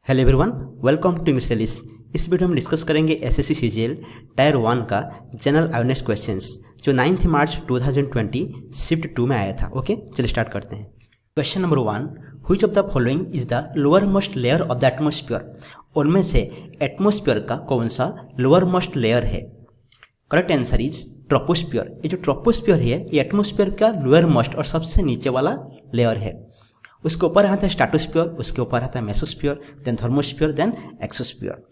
Hello everyone, welcome to English studies. इस video में discuss करेंगे एसएससी सीजीएल टायर 1 का जनरल अवेयरनेस क्वेश्चंस जो 9 मार्च 2020 शिफ्ट 2 में आया था। ओके, चलिए स्टार्ट करते हैं। Question number 1, which of the following is the lower most layer of the atmosphere. उनमें से एटमोस्फियर का कौन सा लोअर मोस्ट लेयर है? Correct answer is troposphere. ये जो ट्रोपोस्फियर है ये एटमोस्फियर का लोअर मोस्ट और सबसे नीचे वाला लेयर है। उसके ऊपर आता है स्ट्रेटोस्फियर, उसके ऊपर आता है mesosphere, then thermosphere, then exosphere.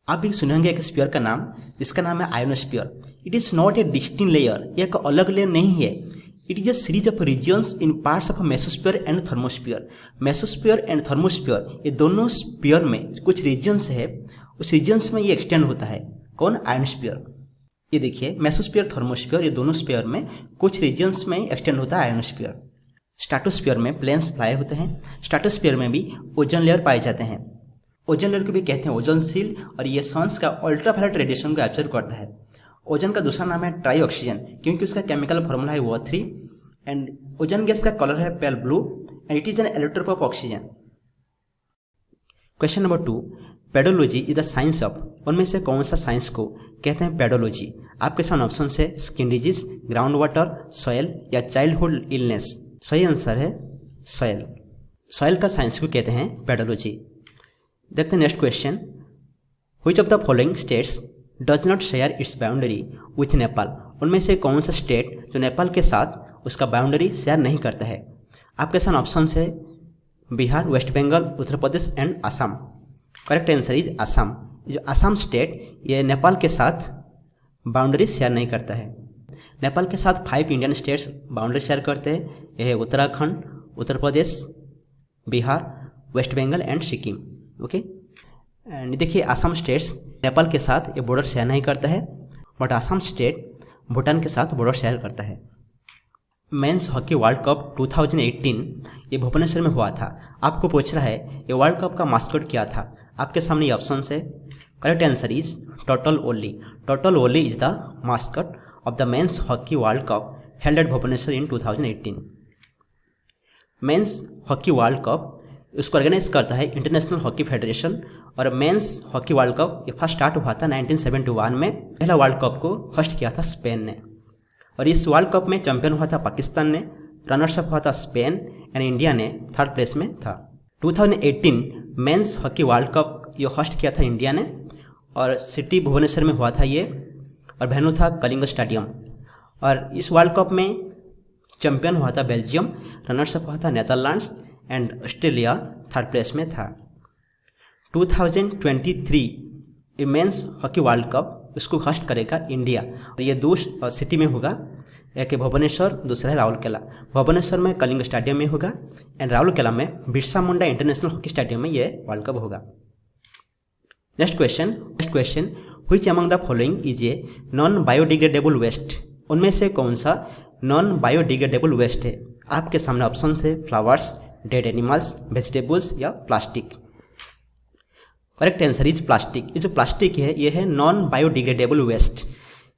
आप भी सुनेंगे एक स्फीयर का नाम जिसका नाम है ionosphere. It is not a distinct layer, ये एक अलग लेयर नहीं है। It is a series of regions in parts of mesosphere and thermosphere. Mesosphere and thermosphere ये दोनों स्फीयर में कुछ रीजन्स है, उस रीजन्स में ये एक्सटेंड होता है। कौन? आयोनोस्फियर। ये देखिए, मेसोस्फियर थर्मोस्फियर ये दोनों स्फीयर में कुछ रीजन्स में एक्सटेंड होता है आयोनोस्फियर। स्ट्रेटोस्फियर में प्लेन्स फ्लाई होते हैं। स्ट्रेटोस्फियर में भी ओजोन लेयर पाए जाते हैं। ओजोन लेयर को भी कहते हैं ओजोन शील्ड, और ये सन्स का अल्ट्रावायलेट रेडिएशन को एब्जॉर्ब करता है। ओजोन का दूसरा नाम है ट्राई ऑक्सीजन, क्योंकि उसका केमिकल फॉर्मूला है O3। एंड ओजोन गैस का कलर है pale blue and it is N allotrope of oxygen. Question number 2, pedology is the science of. उनमें से कौन सा साइंस को कहते हैं पेडोलॉजी? आपके सामने ऑप्शन है skin disease, ground water, soil या चाइल्डहुड इलनेस। सही आंसर है सॉयल। सॉयल का साइंस को कहते हैं पेडोलॉजी। देखते हैं next question, which of the following states does not share its boundary with Nepal. उनमें से कौन सा स्टेट जो नेपाल के साथ उसका बाउंड्री शेयर नहीं करता है? आपके सामने ऑप्शन है Bihar, waste Bengal, Uttar Pradesh and Assam. Correct answer is Assam. जो असम स्टेट ये नेपाल के साथ बाउंड्री शेयर नहीं करता है। नेपाल के साथ 5 इंडियन स्टेट्स बाउंड्री शेयर करते हैं। यह है Uttarakhand, Uttar Pradesh, Bihar, waste Bengal and Sikkim. Okay, and देखिए असम स्टेट्स नेपाल के साथ ये बॉर्डर शेयर नहीं करता है, बट असम स्टेट भूटान के साथ बॉर्डर शेयर करता है। मेंस हॉकी वर्ल्ड कप 2018 ये भुवनेश्वर में हुआ था। आपको पूछ रहा है ये वर्ल्ड कप का मास्कट क्या था? आपके सामने ये ऑप्शन है। Correct answer is turtle Olly. Turtle Olly is the mascot of the men's hockey world cup held at Bhubaneswar in 2018। Men's hockey world cup इसको ऑर्गेनाइज करता है इंटरनेशनल हॉकी फेडरेशन, और मेंस हॉकी वर्ल्ड कप ये first start हुआ था 1971 में। पहला world cup को होस्ट किया था स्पेन ने, और इस वर्ल्ड कप में चैंपियन हुआ था पाकिस्तान ने, रनर्स अप हुआ था स्पेन एंड इंडिया ने 3rd प्लेस में था। 2018 मेंस हॉकी वर्ल्ड कप ये होस्ट किया था इंडिया ने, और सिटी भुवनेश्वर में हुआ था ये, और वेन्यू था कलिंग स्टेडियम। और इस वर्ल्ड कप में चैंपियन हुआ था बेल्जियम, रनर्स अप हुआ था Netherlands and Australia 3rd place में था। 2023 मेंस हॉकी वर्ल्ड कप इसको होस्ट करेगा इंडिया, और ये 2 सिटी में होगा। एक है भुवनेश्वर, दूसरा है राउरकेला। भुवनेश्वर में कलिंग स्टेडियम में होगा एंड राउरकेला में Birsa Munda international hockey stadium में ये वर्ल्ड कप होगा। Next question, which among the following is a non biodegradable waste. उनमें से कौन सा नॉन बायोडिग्रेडेबल वेस्ट है? आपके सामने ऑप्शन है फ्लावर्स, डेड एनिमल्स, वेजिटेबल्स या plastic. Correct answer is plastic. ये जो प्लास्टिक है ये है नॉन बायोडिग्रेडेबल वेस्ट।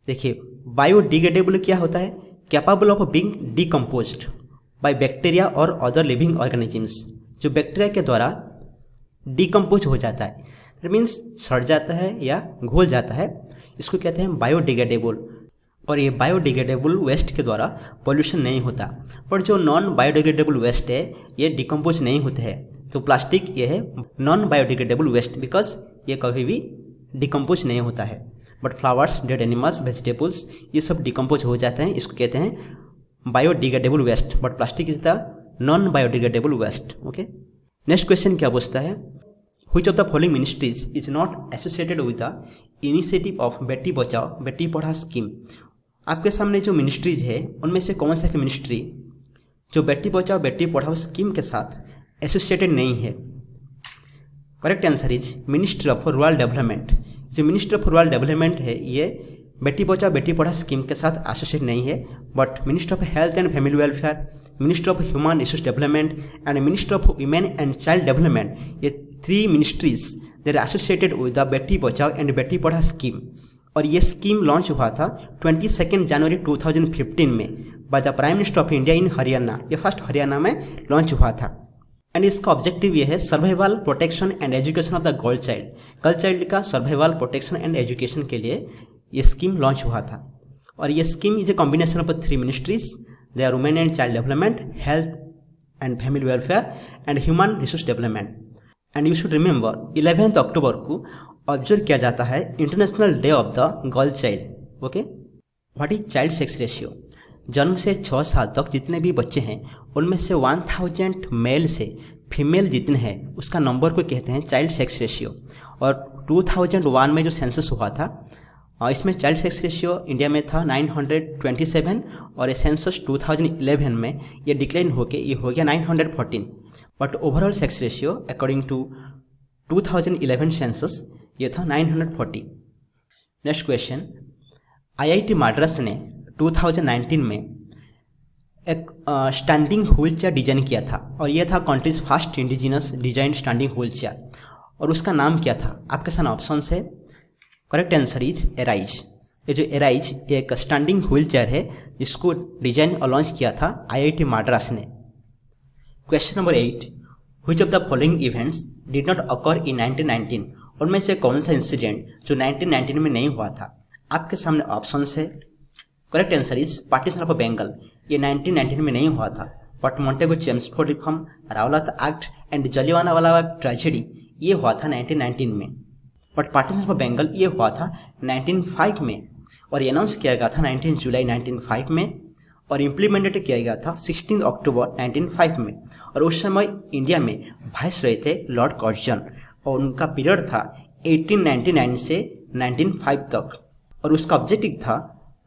देखिए, बायोडिग्रेडेबल क्या होता है? Capable of being decomposed by bacteria और अदर लिविंग ऑर्गेनिजम्स। जो बैक्टीरिया के द्वारा डिकम्पोज हो जाता है, दैट मीन्स सड़ जाता है या घुल जाता है, इसको कहते हैं बायोडिग्रेडेबल। और ये बायोडिग्रेडेबल वेस्ट के द्वारा पॉल्यूशन नहीं होता। पर जो नॉन बायोडिग्रेडेबल वेस्ट है ये डिकम्पोज नहीं होते हैं। तो प्लास्टिक ये है नॉन बायोडिग्रेडेबल वेस्ट, बिकॉज ये कभी भी डिकम्पोज नहीं होता है। But flowers, dead animals, vegetables ये सब डिकम्पोज हो जाते हैं, इसको कहते हैं biodegradable waste. But plastic is the non biodegradable waste. Okay, next question क्या पूछता है? Which of the following ministries is not associated with the initiative of Beti Bachao Beti Padhao scheme. आपके सामने जो मिनिस्ट्रीज है उनमें से कौन सा मिनिस्ट्री जो बेटी बचाओ बेटी पढ़ाओ स्कीम के साथ एसोसिएटेड नहीं है? Correct answer is ministry of rural development. जो मिनिस्ट्री ऑफ रूरल डेवलपमेंट है ये बेटी बचाओ बेटी पढ़ाओ स्कीम के साथ एसोसिएट नहीं है, but ministry of health and family welfare, ministry of human resource development and ministry of women and child development, ये 3 ministries they are associated with the Beti Bachao and Beti Padhao scheme. और ये scheme launch हुआ था 22 जनवरी 2015 में by the prime minister of India in Haryana. ये first Haryana में launch हुआ था। एंड इसका ऑब्जेक्टिव ये है survival, protection and education of the girl child का सर्वाइवल, प्रोटेक्शन एंड एजुकेशन के लिए ये स्कीम लॉन्च हुआ था। और ये scheme is a combination of 3 ministries, they are women and child development, health and family welfare and human resource development. And you should remember 11 October को observe किया जाता है international day of the girl child. Okay, what is child sex ratio? जन्म से 6 साल तक जितने भी बच्चे हैं उनमें से 1000 मेल से फीमेल जितने हैं उसका नंबर को कहते हैं चाइल्ड सेक्स रेशियो। और 2001 में जो सेंसस हुआ था इसमें चाइल्ड सेक्स रेशियो इंडिया में था 927 और सेंसस 2011 में ये डिक्लाइन होके ये हो गया 914। But overall sex ratio according to 2011 census ये था 940। नेक्स्ट क्वेश्चन, IIT मद्रास ने 2019 में एक स्टैंडिंग व्हील चेयर डिजाइन किया था और यह था countries first indigenous design standing wheel chair. और उसका नाम क्या था? आपके सामने ऑप्शन है। Correct answer is arise. ये जो एराइज एक स्टैंडिंग व्हील चेयर है जिसको डिजाइन और लॉन्च किया था IIT मद्रास ने। Question number 8, which of the following events did not occur in 1919? उनमें से कौन सा इंसिडेंट जो 1919 में नहीं हुआ था? आपके सामने ऑप्शन है। Correct answer is partition of Bengal. ये 1919 में नहीं हुआ था, but Montagu Chelmsford reform, Rowlatt act and Jallianwala Bagh tragedy ये हुआ था 1919 में। बट पार्टीशन ऑफ बंगाल ये हुआ था 1905 में और ये अनाउंस किया गया था 19 जुलाई 1905 में और इम्प्लीमेंटेड किया गया था 16 अक्टूबर 1905 में। और उस समय इंडिया में वाइस रहे थे लॉर्ड कर्जन और उनका पीरियड था 1899 से 1905 तक। और उसका ऑब्जेक्टिव था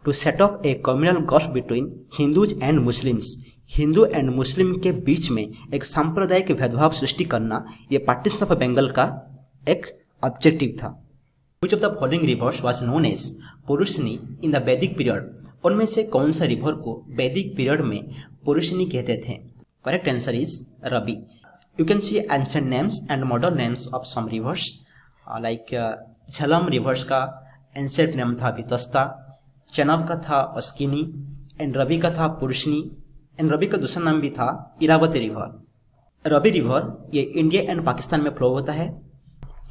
to set up a communal gulf between Hindus and Muslims. Hindu and Muslim के बीच में एक सांप्रदायिक भेदभाव सृष्टि करना ये पार्टीशन ऑफ बंगाल का एक ऑब्जेक्टिव था। Which of the following rivers was known as Parushni in the Vedic period? उनमें से कौन सा रिवर को वैदिक पीरियड में पुरुषनी कहते थे? Correct answer is Ravi. You can see ancient names and modern names of some rivers like Jhelum rivers का एंशिएंट नेम था वितस्ता, चनाब का था अस्किनी एंड रवि का था पुरुषनी एंड रवि का दूसरा नाम भी था इरावती रिवर। रवि रिवर ये इंडिया एंड पाकिस्तान में फ्लो होता है।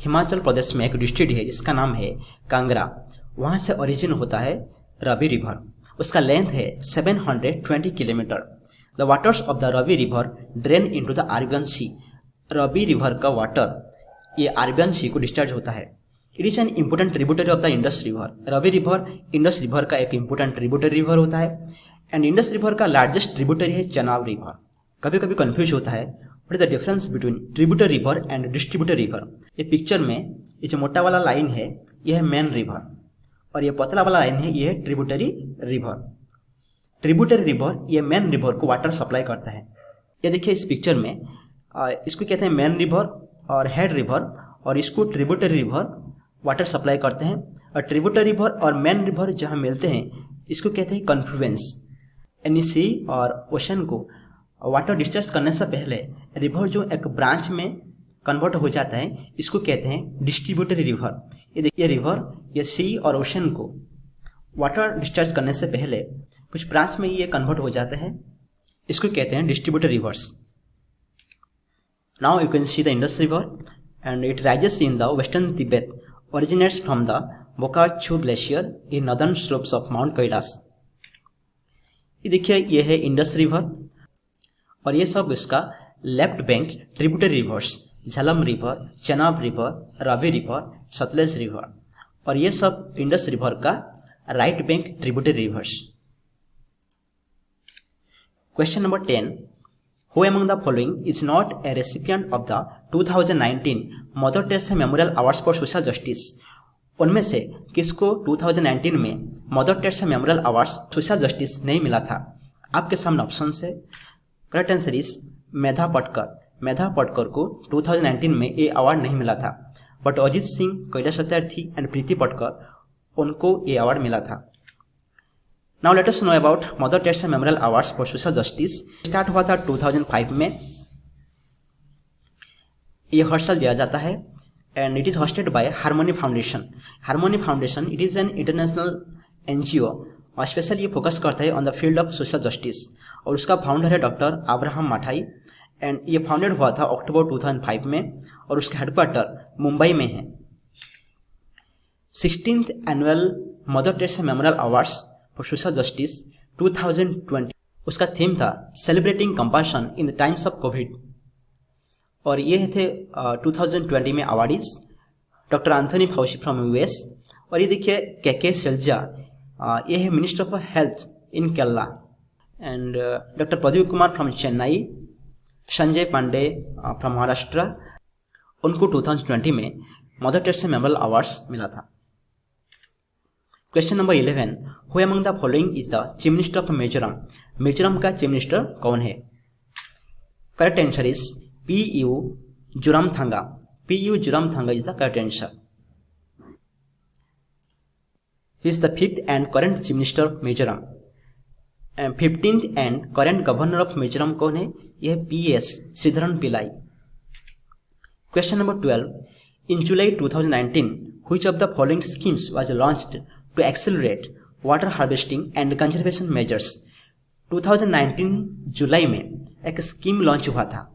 हिमाचल प्रदेश में एक डिस्ट्रिक्ट है जिसका नाम है कांगड़ा, वहाँ से ओरिजिन होता है रवि रिवर। उसका लेंथ है 720 kilometre. The waters of the Ravi river drain into the Arabian sea. Ravi river का वाटर ये अरेबियन सी को डिस्चार्ज होता है। It is an important tributary of the Indus river. Ravi river Indus river का एक इम्पोर्टेंट ट्रिब्यूटरी रिवर होता है एंड इंडस रिवर का लार्जेस्ट ट्रिब्यूटरी है चनाब रिवर। कभी कभी कंफ्यूज होता है what is the difference between tributary river and distributor river. ये पिक्चर में ये जो मोटा वाला लाइन है ये है मेन रिवर और ये पतला वाला लाइन है ये है ट्रिब्यूटरी रिवर। ट्रिब्यूटरी रिवर ये मेन रिवर को वाटर सप्लाई करता है। ये देखिए इस पिक्चर में इसको कहते हैं मेन रिवर और हेड रिवर और इसको ट्रिब्यूटरी रिवर वाटर सप्लाई करते हैं। और ट्रिब्यूटरी रिवर और मेन रिवर जहाँ मिलते हैं इसको कहते हैं कन्फ्लुएंस। यानी सी और ओशन को वाटर डिस्चार्ज करने से पहले रिवर जो एक ब्रांच में कन्वर्ट हो जाता है इसको कहते हैं डिस्ट्रीब्यूटरी रिवर। ये देखिए रिवर ये सी और ओशन को वाटर डिस्चार्ज करने से पहले कुछ ब्रांच में ये कन्वर्ट हो जाता है, इसको कहते हैं distributary rivers. Now you can see the Indus river and it rises in the western Tibet, originates from the Bokharchu glacier in northern slopes of mount Kailash. ये देखिए ये है इंडस रिवर और ये सब इसका left bank tributary rivers Jhelum river, Chenab river, Ravi river, Sutlej river और ये सब इंडस रिवर का right bank tributary rivers. Question number 10, who among the following is not a recipient of the 2019 Mother Teresa memorial awards for social justice? उनमें से किसको 2019 में Mother Teresa memorial awards social justice नहीं मिला था? आपके सामने ऑप्शन है। Correct answer is Medha पटकर। मेधा पटकर को 2019 में ये अवार्ड नहीं मिला था, बट अजीत सिंह, कैलाश सत्यार्थी एंड प्रीति पटकर उनको ये अवार्ड मिला था। Now let us know about mother Teresa memorial awards for social justice. Start हुआ था 2005 में। ये हर साल दिया जाता है and it is hosted by harmony foundation. Harmony foundation it is an international NGO और स्पेशली ये फोकस करता है on the field of social justice और उसका फाउंडर है डॉक्टर अब्राहम माठाई एंड ये फाउंडेड हुआ था अक्टूबर 2005 में और उसका हेडक्वार्टर मुंबई में है। 16th annual Mother Teresa memorial awards for social justice 2020, उसका थीम था celebrating compassion in the times of COVID. और ये थे 2020 में awardees doctor Anthony Fauci from US. और ये देखिए के शेल्जा, ये है minister of health in Kerala. And doctor Pradeep Kumar from Chennai, Sanjay Pandey from Maharashtra, उनको 2020 में मदर टेरेसा मेमोरियल अवार्ड्स मिला था। Question number 11, who among the following is the chief minister of Mizoram? Mizoram का चीफ मिनिस्टर कौन है? Correct answer is PU. Zoramthanga. PU. Zoramthanga is the correct answer. He is the 5th and current Chief Minister of Mizoram. 15th and current Governor of Mizoram कौन है? यह P.S. Sreedharan Pillai. Question number 12. In July 2019, which of the following schemes was launched to accelerate water harvesting and conservation measures? 2019 जुलाई में एक scheme launch हुआ था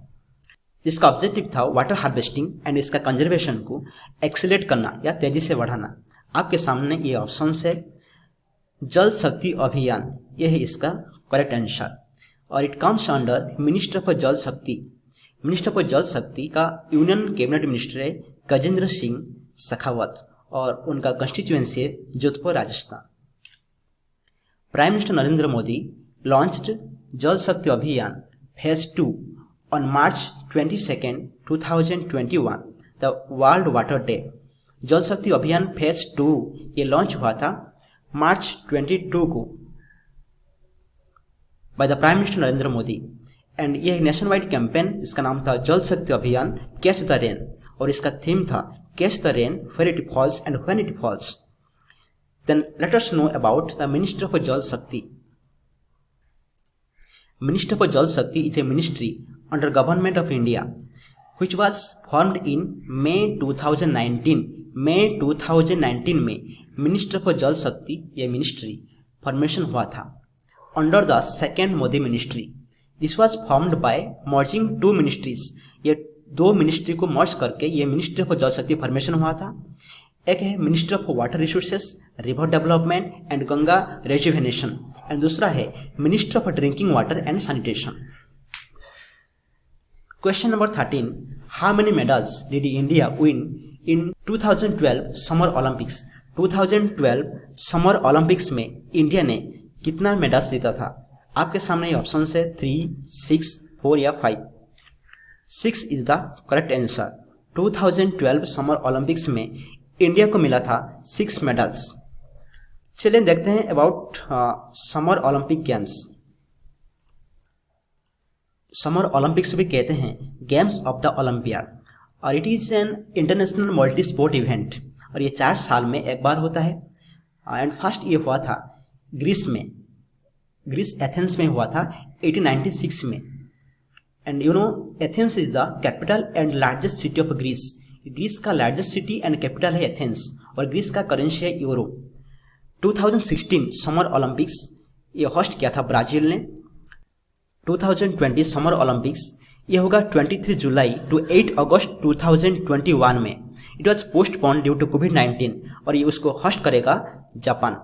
जिसका objective था water harvesting and इसका कंजर्वेशन को एक्सेलरेट करना या तेजी से बढ़ाना। आपके सामने ये ऑप्शन है। जल शक्ति अभियान, यह है इसका करेक्ट आंसर। और it comes under minister of Jal Shakti. Minister of Jal शक्ति का यूनियन कैबिनेट मिनिस्टर है गजेंद्र सिंह शेखावत और उनका कंस्टिट्यूएंसी है Jodhpur Rajasthan. Prime minister Narendra Modi launched जल शक्ति अभियान phase 2 on March 22, 2021, the world water day. जल शक्ति अभियान फेज 2 ये लॉन्च हुआ था मार्च 22 को by the prime minister Narendra Modi. And ये नेशन वाइड कैंपेन, इसका नाम था जल शक्ति अभियान कैच द रेन और इसका थीम था catch the rain where it falls and when it falls. Then let us know about the minister of Jal Shakti. Minister of Jal Shakti is a ministry under government of India which was formed in May 2019। मई 2019 में minister of Jal शक्ति ये ministry formation हुआ था under the second Modi ministry. This was formed by merging 2 ministries. ये 2 ministry को मर्ज करके ये मिनिस्ट्री ऑफ जल शक्ति फॉर्मेशन हुआ था। एक है minister of water resources, river development and Ganga rejuvenation and दूसरा है minister of drinking water and sanitation. Question number 13. How many medals did India win in 2012 Summer Olympics? 2012 Summer Olympics में India ने कितना मेडल्स जीता था? आपके सामने ये ऑप्शन है 3, 6, 4 या 5। 6 is the correct answer. 2012 summer Olympics में इंडिया को मिला था 6 मेडल्स। चलिए देखते हैं about summer Olympic games. Summer Olympics भी कहते हैं गेम्स ऑफ द ओलंपियाड और it is an international multi sport event और ये 4 साल में एक बार होता है। एंड फर्स्ट ये हुआ था ग्रीस में, ग्रीस एथेंस में हुआ था 1896 में। And you know Athens is the capital and largest city of Greece. Greece का लार्जेस्ट सिटी एंड कैपिटल है एथेंस और ग्रीस का करेंसी है यूरो। 2016 समर ओलंपिक्स ये होस्ट किया था ब्राज़ील ने। 2020 समर ओलंपिक्स ये होगा 23 जुलाई टू 8 अगस्त 2021 में। It was postpone due to कोविड-19 और ये उसको होस्ट करेगा जापान।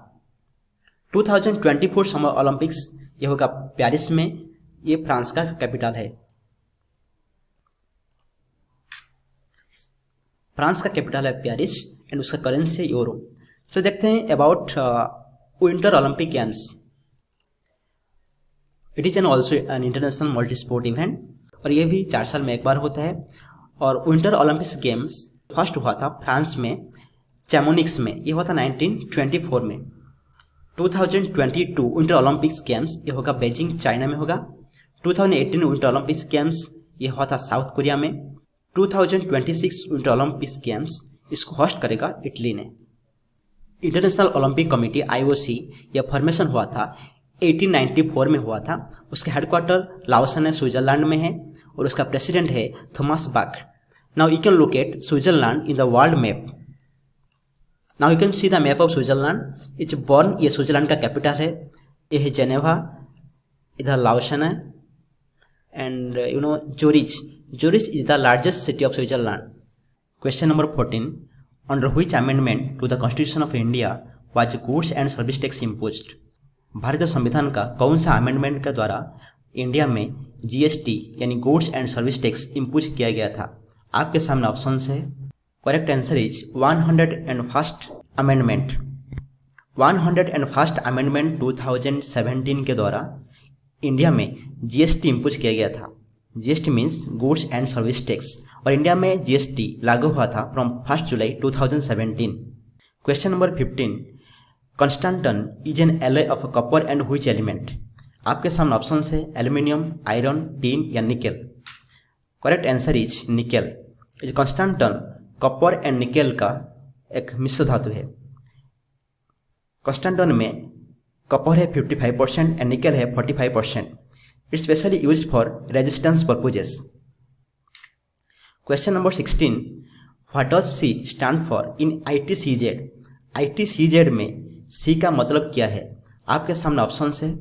2024 समर ओलंपिक्स ये होगा पेरिस में, ये फ्रांस का कैपिटल है। फ्रांस का कैपिटल है पेरिस एंड उसका करेंसी है यूरो। तो देखते हैं about winter Olympic games. It is N also an international multi sport event और ये भी 4 साल में एक बार होता है। और विंटर ओलंपिक्स गेम्स फर्स्ट हुआ था फ्रांस में चैमोनिक्स में, ये हुआ था 1924 में। 2022 विंटर ओलंपिक्स गेम्स ये होगा बेजिंग चाइना में होगा। 2018 विंटर ओलंपिक्स गेम्स ये हुआ था साउथ कोरिया में। 2026 विंटर ओलंपिक्स गेम्स इसको होस्ट करेगा इटली ने। इंटरनेशनल ओलंपिक कमेटी IOC यह फॉर्मेशन हुआ था 1894 में हुआ था। उसका हेडक्वार्टर लाओसन है स्विट्जरलैंड में है और उसका प्रेसिडेंट है Thomas Bach. Now you can locate Switzerland in the world map. Now you can see the map of Switzerland. It's born, ये स्विट्जरलैंड का कैपिटल है। ये है जेनेवा, इधर लाओसन है and Zurich. Zurich is the largest city of Switzerland. Question number 14. Under which amendment to the Constitution of India was goods and service tax imposed? भारतीय संविधान का कौन सा अमेंडमेंट के द्वारा इंडिया में जीएसटी यानी goods and service tax impose किया गया था? आपके सामने ऑप्शन है। Correct answer is 101st amendment. 101st amendment 2017 के द्वारा इंडिया में जीएसटी इम्पोज किया गया था। GST means goods and service tax, और इंडिया में जीएसटी लागू हुआ था from 1 July 2017। Question number 15। कंस्टेंटन is an alloy of copper and which element? आपके सामने ऑप्शन है एल्यूमिनियम, आयरन, टिन या nickel. Correct answer is nickel. कंस्टेंटन copper and nickel का एक मिश्र धातु है। कंस्टेंटन में कॉपर है 55% एंड निकेल है 45%। It's specially used for resistance purposes. Question number 16। What does she stand for in ITCZ? ITCZ में सी का मतलब क्या है? आपके सामने ऑप्शन है।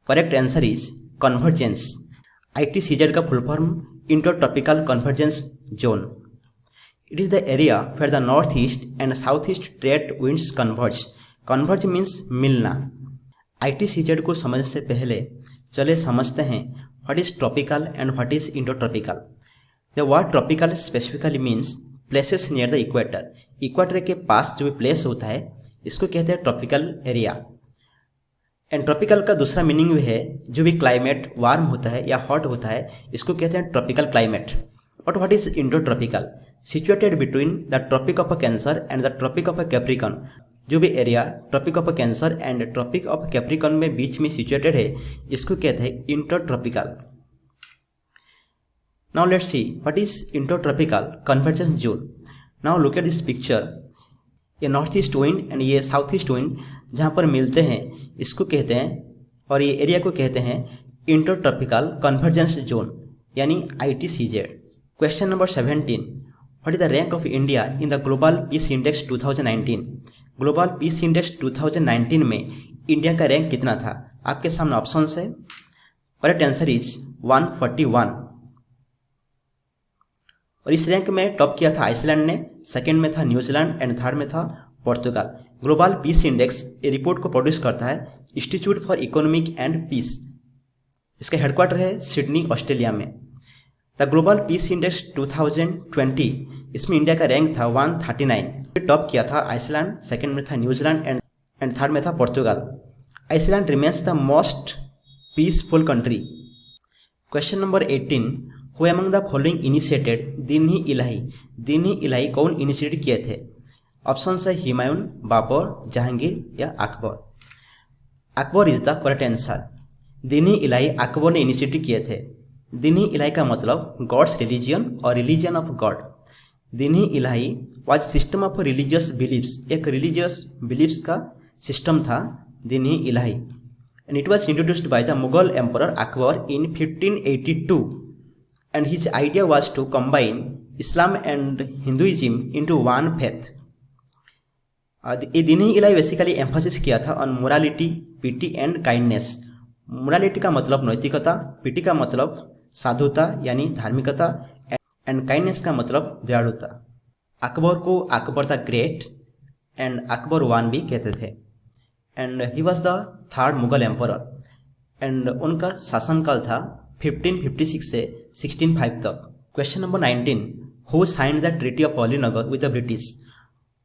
Correct answer is convergence. ITCZ का full form intertropical convergence zone. It is the area where the north east and south east trade winds converge. Converge means मिलना। ITCZ को समझने से पहले चले समझते हैं what is tropical and what is intertropical. The word tropical specifically means places near the equator. Equator के पास जो भी प्लेस होता है इसको कहते हैं ट्रॉपिकल एरिया। एंड ट्रॉपिकल का दूसरा मीनिंग भी है जो भी क्लाइमेट वार्म होता है या हॉट होता है इसको कहते हैं tropical climate. But what is intertropical? Situated between the tropic of cancer and the tropic of Capricorn. जो भी area tropic of cancer and tropic of Capricorn में बीच में सिचुएटेड है इसको कहते हैं intertropical. Now let's see what is intertropical convergence zone. Now look at this picture. ये नॉर्थ ईस्ट विंड एंड ये साउथ ईस्ट विंड जहाँ पर मिलते हैं इसको कहते हैं, और ये एरिया को कहते हैं इंटरट्रॉपिकल कन्वर्जेंस जोन यानी ITCZ। Question number 17। What is the rank of India in the global peace index 2019? Global peace index 2019 में इंडिया का रैंक कितना था? आपके सामने ऑप्शन है। Correct answer is 141। और इस रैंक में टॉप किया था आइसलैंड ने, सेकंड में था न्यूजीलैंड एंड थर्ड में था पोर्तुगाल। ग्लोबल पीस इंडेक्स ये रिपोर्ट को प्रोड्यूस करता है institute for economic and peace. इसका हेडक्वार्टर है सिडनी ऑस्ट्रेलिया में। द ग्लोबल पीस इंडेक्स 2020 इसमें इंडिया का रैंक था 139। टॉप किया था आइसलैंड, सेकंड में था न्यूजीलैंड एंड थर्ड में था Portugal. Iceland remains the most peaceful country. Question number 18। Who among the following initiated Din i Ilahi? Din i Ilahi कौन इनिशिएट किए थे? ऑप्शन है हुमायूं, बाबर, जहांगीर या Akbar. Akbar is the correct answer. Din i Ilahi Akbar ने इनिशिएट किए थे। दीन-ई-इलाही का मतलब गॉड्स रिलीजियन और religion of God. Din i Ilahi was system of religious beliefs. एक रिलीजियस बिलीव्स का सिस्टम था Din i Ilahi, and it was introduced by the Mughal emperor Akbar in 1582, and his idea was to combine Islam and Hinduism into one faith. ये दीन-ई-इलाही basically emphasis किया था on morality, pity and kindness. Morality का मतलब नैतिकता, पिटी का मतलब साधुता यानी धार्मिकता, एंड काइंडनेस का मतलब दयालुता। अकबर को Akbar the great and Akbar one भी कहते थे, and he was the third Mughal emperor, and उनका शासनकाल था 1556 से 1605 तक। Question number 19। Who signed the treaty of Alinagar with the British?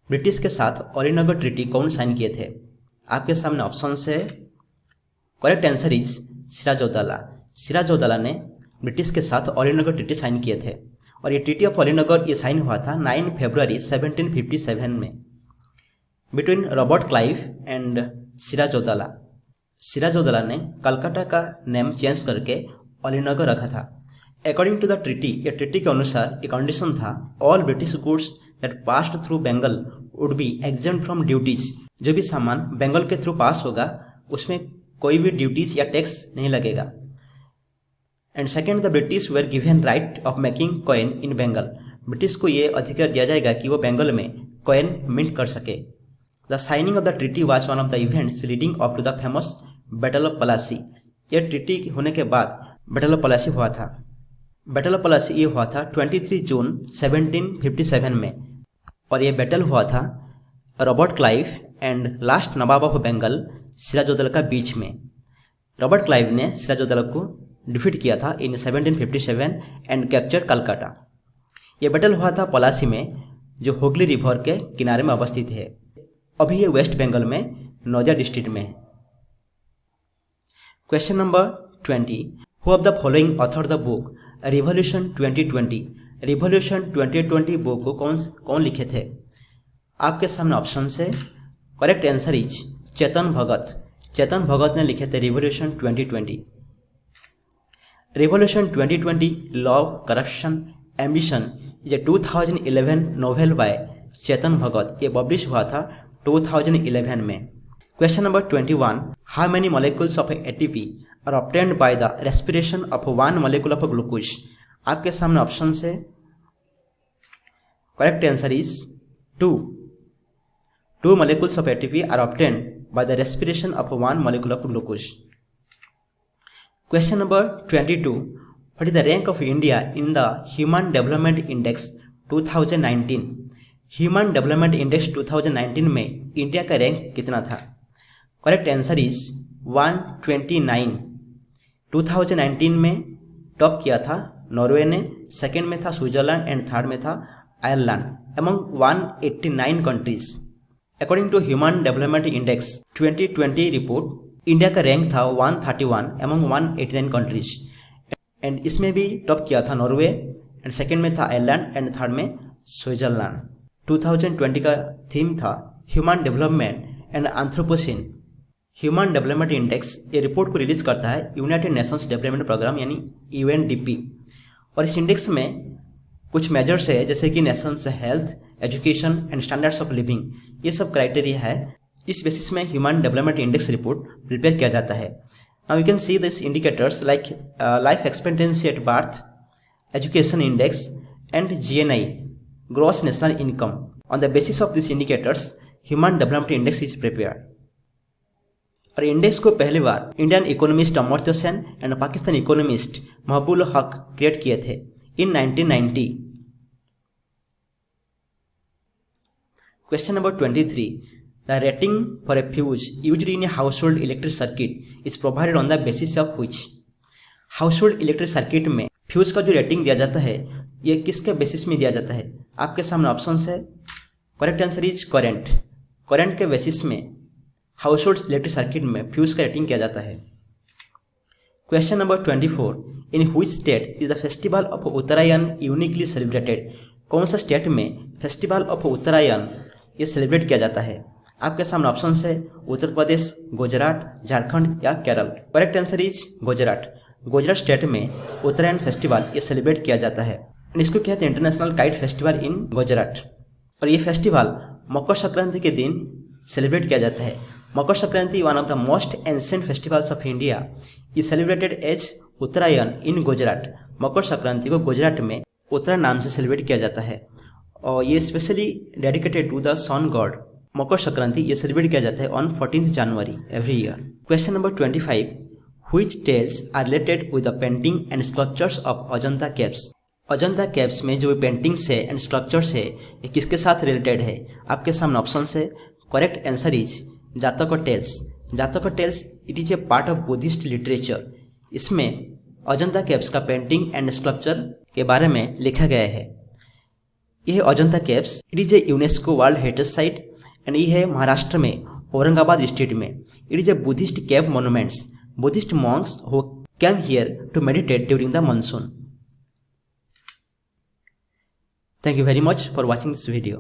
British के साथ अलीनगर ट्रीटी कौन साइन किए थे? आपके सामने ऑप्शन है। Correct answer is Siraj ud Daulah. Sirajuddaula ने ब्रिटिश के साथ अलीनगर ट्रीटी साइन किए थे, और ये ट्रीटी ऑफ अलीनगर ये साइन हुआ था 9 फरवरी 1757 में between Robert Clive and Sirajuddaula. Sirajuddaula ने कलकत्ता का नेम चेंज करके अलीनगर रखा था। अकॉर्डिंग टू द ट्रीटी, ये ट्रीटी के अनुसार एक कंडीशन था, all British goods that passed through Bengal would be exempt from duties. जो भी सामान बंगाल के थ्रू पास होगा उसमें कोई भी ड्यूटीज या टैक्स नहीं लगेगा। And second, the British were given right of making coin in Bengal. British को ये अधिकार दिया जाएगा कि वो बंगाल में कॉइन मिंट कर सके। The signing of the treaty was one of the events leading up to the famous battle of Plassey. यह ट्रीटी होने के बाद बैटल ऑफ पलासी हुआ था? बैटल ऑफ पलासी ये हुआ था 23 जून 1757 में, और ये बैटल हुआ था Robert Clive and last nawab of Bengal Sirajuddaula का बीच में। रॉबर्ट क्लाइव ने सिराजुद्दौला को डिफीट किया था इन 1757 एंड कैप्चर कलकत्ता। ये बैटल हुआ था पलासी में, जो हुगली रिवर के किनारे में अवस्थित है। अभी ये वेस्ट बंगाल में नदिया डिस्ट्रिक्ट में है। Question number 20, who of the following author the book revolution 2020? Revolution 2020 book को कौन लिखे थे? आपके सामने ऑप्शन है। Correct answer is Chetan Bhagat. Chetan Bhagat ने लिखे थे revolution 2020। Revolution 2020 love, corruption, ambition is a 2011 novel by Chetan Bhagat. ये पब्लिश हुआ था 2011 में। Question number 21, how many molecules of ATP are obtained by the respiration of 1 molecule of glucose? आपके सामने ऑप्शन है। Correct answer is 2 molecules of ATP are obtained by the respiration of 1 molecule of glucose. Question number 22, what is the rank of India in the Human Development Index 2019? Human Development Index 2019 में India का rank कितना था? Correct answer is 129। 2019 में top किया था Norway ने, second में था स्विट्जरलैंड एंड थर्ड में था Ireland among 189 countries. According to human development index 2020 report, India का रैंक था 131 अमंग 189 कंट्रीज, एंड इसमें भी टॉप किया था नॉर्वे, एंड सेकेंड में था आयरलैंड एंड थर्ड में स्विट्जरलैंड। 2020 का थीम था human development and Anthropocene. Human development index ये रिपोर्ट को रिलीज करता है यूनाइटेड नेशंस डेवलपमेंट प्रोग्राम यानी UNDP, और इस इंडेक्स में कुछ मेजर्स है जैसे कि nations health, education and standards of living, ये सब क्राइटेरिया है। इस बेसिस में human development index report prepare किया जाता है। Now you can see this indicators like life expectancy at birth, education index and GNI gross national income. On the basis of this indicators human development index is prepared. और index को पहली बार Indian economist Amartya Sen and Pakistan economist Mahbub Haq create किए थे in 1990. Question number 23. The rating for a fuse used in a household electric circuit is provided on the basis of which? Household electric circuit में fuse का जो rating दिया जाता है ये किसके बेसिस में दिया जाता है? आपके सामने ऑप्शंस है। Correct answer is current. Current के बेसिस में हाउसहोल्ड इलेक्ट्रिक सर्किट में फ्यूज का रेटिंग किया जाता है। Question number 24, in which state is the festival of Uttarayan uniquely celebrated? कौन सा स्टेट में फेस्टिवल ऑफ उत्तरायण ये सेलिब्रेट किया जाता है? आपके सामने ऑप्शन है उत्तर प्रदेश, गुजरात, झारखंड या Kerala. Correct answer is Gujarat. Gujarat state में उत्तरायण फेस्टिवल ये सेलिब्रेट किया जाता है। इसको कहते हैं international kite festival in Gujarat, और ये फेस्टिवल मकर संक्रांति के दिन सेलिब्रेट किया जाता है। Makar Sankranti one of the most ancient festivals of India is celebrated as Uttarayan in Gujarat. Makar Sankranti को गुजरात में उत्तरायण नाम से सेलिब्रेट किया जाता है, और ये specially dedicated to the sun god. Makar Sankranti ये सेलिब्रेट किया जाता है on 14 January every year. Question number 25, which tales are related with the painting and sculptures of Ajanta caves? Ajanta caves में जो पेंटिंग्स है एंड स्कल्पचर्स है ये किसके साथ रिलेटेड है? आपके सामने ऑप्शन है। Correct answer is Jataka tales. Jataka tales it is a part of Buddhist literature. इसमें अजंता केव्स का पेंटिंग एंड स्कल्पचर के बारे में लिखा गया है। यह Ajanta caves it is a UNESCO world heritage site, and ये है महाराष्ट्र में औरंगाबाद डिस्ट्रिक्ट में। It is a Buddhist cave monuments. Buddhist monks who came here to meditate during the monsoon. Thank you very much for watching this video.